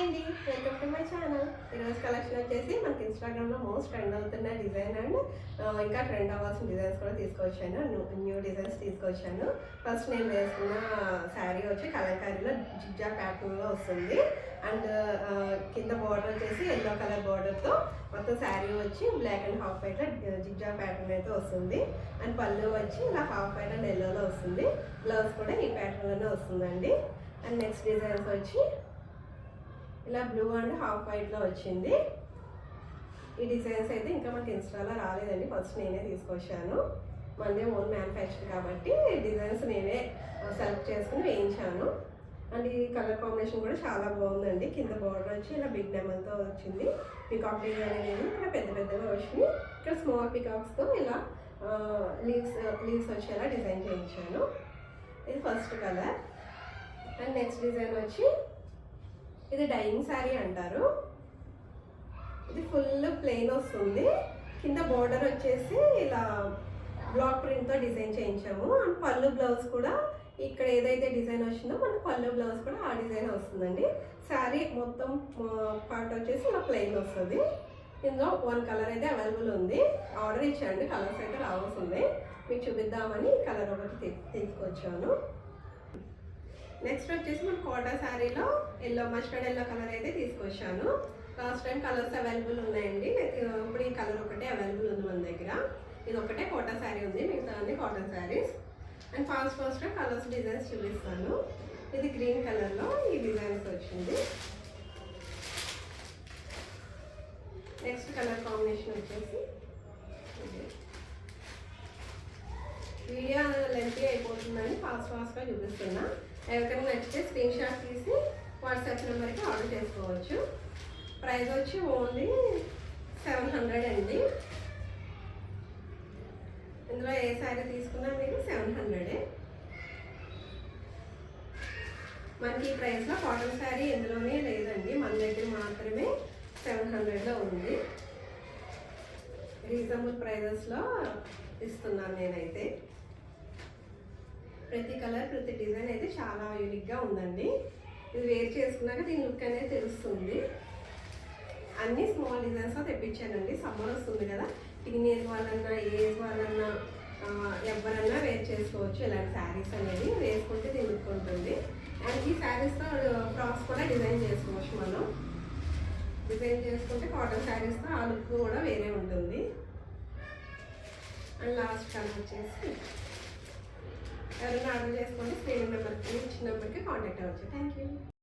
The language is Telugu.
అండి, వెల్కమ్ టు మై ఛానల్. ఈరోజు కలెక్షన్ వచ్చేసి మనకి ఇన్స్టాగ్రామ్లో మోస్ట్ ట్రెండ్ అవుతున్న డిజైన్ అండ్ ఇంకా ట్రెండ్ అవ్వాల్సిన డిజైన్స్ కూడా తీసుకొచ్చాను. న్యూ డిజైన్స్ తీసుకొచ్చాను. ఫస్ట్ నేను వేసుకున్న శారీ వచ్చి కలంకారీలో జిగ్జా ప్యాటర్న్లో వస్తుంది. అండ్ కింద బార్డర్ వచ్చేసి ఎల్లో కలర్ బార్డర్తో మొత్తం శారీ వచ్చి బ్లాక్ అండ్ హాఫ్ వైట్లో జిగ్జా ప్యాటర్న్ అయితే వస్తుంది. అండ్ పళ్ళు వచ్చి ఇలా హాఫ్ వైట్ అండ్ ఎల్లోలో వస్తుంది. బ్లౌజ్ కూడా ఈ ప్యాటర్న్లోనే వస్తుందండి. అండ్ నెక్స్ట్ డిజైన్స్ వచ్చి ఇలా బ్లూ అండ్ హాఫ్ వైట్లో వచ్చింది. ఈ డిజైన్స్ అయితే ఇంకా మనకి ఇన్స్టాలో రాలేదండి, ఫస్ట్ నేనే తీసుకొచ్చాను. మనదే ఓన్ మ్యానుఫ్యాక్చర్ కాబట్టి డిజైన్స్ నేనే సెలెక్ట్ చేసుకుని వేయించాను. అండ్ ఈ కలర్ కాంబినేషన్ కూడా చాలా బాగుందండి. కింద బార్డర్ వచ్చి ఇలా బిగ్ నెమల్తో వచ్చింది. పికాక్ డిజైన్ అనేది ఇక్కడ పెద్ద పెద్దగా వచ్చింది. ఇక్కడ స్మాల్ పికాక్స్తో ఇలా లీవ్స్ వచ్చేలా డిజైన్ చేయించాను. ఇది first colour. And next design వచ్చి ఇది డైయింగ్ శారీ అంటారు. ఇది ఫుల్ ప్లెయిన్ వస్తుంది. కింద బార్డర్ వచ్చేసి ఇలా బ్లాక్ ప్రింట్తో డిజైన్ చేయించాము. అండ్ పళ్ళు బ్లౌజ్ కూడా ఇక్కడ ఏదైతే డిజైన్ వచ్చిందో మనకు పళ్ళు బ్లౌజ్ కూడా ఆ డిజైన్ వస్తుందండి. శారీ మొత్తం పార్ట్ వచ్చేసి ఇలా ప్లెయిన్ వస్తుంది. ఇందులో వన్ కలర్ అయితే అవైలబుల్ ఉంది. ఆర్డర్ ఇచ్చాండి, కలర్స్ అయితే రావాల్సింది. మీకు చూపిద్దామని కలర్ ఒకటి తీసుకొచ్చాను. నెక్స్ట్ వచ్చేసి మన కోటా శారీలో మస్టర్డ్ ఎల్లో కలర్ అయితే తీసుకొచ్చాను. లాస్ట్ టైం కలర్స్ అవైలబుల్ ఉన్నాయండి. ఇప్పుడు ఈ కలర్ ఒకటే అవైలబుల్ ఉంది మన దగ్గర. ఇది ఒకటే కోటా శారీ ఉంది, మిగతా అన్ని కాటన్ శారీస్. అండ్ ఫాస్ట్గా కలర్స్ డిజైన్స్ చూపిస్తాను. ఇది గ్రీన్ కలర్లో ఈ డిజైన్స్ వచ్చింది. నెక్స్ట్ కలర్ కాంబినేషన్ వచ్చేసి వీడియో లెంతీ అయిపోతుందని ఫాస్ట్గా చూపిస్తున్నా. ఎవరికైనా నచ్చితే స్క్రీన్ షాట్ తీసి వాట్సాప్ నెంబర్కి ఆర్డర్ చేసుకోవచ్చు. ప్రైస్ వచ్చి ఓన్లీ 700 అండి. ఇందులో ఏ శారీ తీసుకున్నా మీకు 700. మనకి ఈ ప్రైస్లో కాటన్ శారీ ఎందులోనే లేదండి, మన దగ్గర మాత్రమే 700లో ఉంది. రీజనబుల్ ప్రైజెస్లో ఇస్తున్నాను నేనైతే. ప్రతి కలర్ ప్రతి డిజైన్ అయితే చాలా యూనిక్గా ఉందండి. ఇది వేర్ చేసుకున్నాక దీని లుక్ అనేది తెలుస్తుంది. అన్ని స్మాల్ డిజైన్స్తో తెప్పించానండి. సమ్మర్ వస్తుంది కదా, టీనేజ్ వాళ్ళన్నా ఏజ్ వాళ్ళన్నా ఎవరన్నా వేర్ చేసుకోవచ్చు. ఇలాంటి శారీస్ అనేది వేసుకుంటే దీని లుక్ ఉంటుంది. అండ్ ఈ శారీస్తో ఫ్రాక్స్ కూడా డిజైన్ చేసుకోవచ్చు. మనం డిజైన్ చేసుకుంటే కాటన్ శారీస్తో ఆ లుక్ కూడా వేరే ఉంటుంది. అండ్ లాస్ట్ కలర్ వచ్చేసి ఎవరైనా ఆర్డర్ చేసుకోండి, స్క్రీన్ నెంబర్కి ఇచ్చిన నెంబర్కి కాంటాక్ట్ అవ్వచ్చు. Thank you.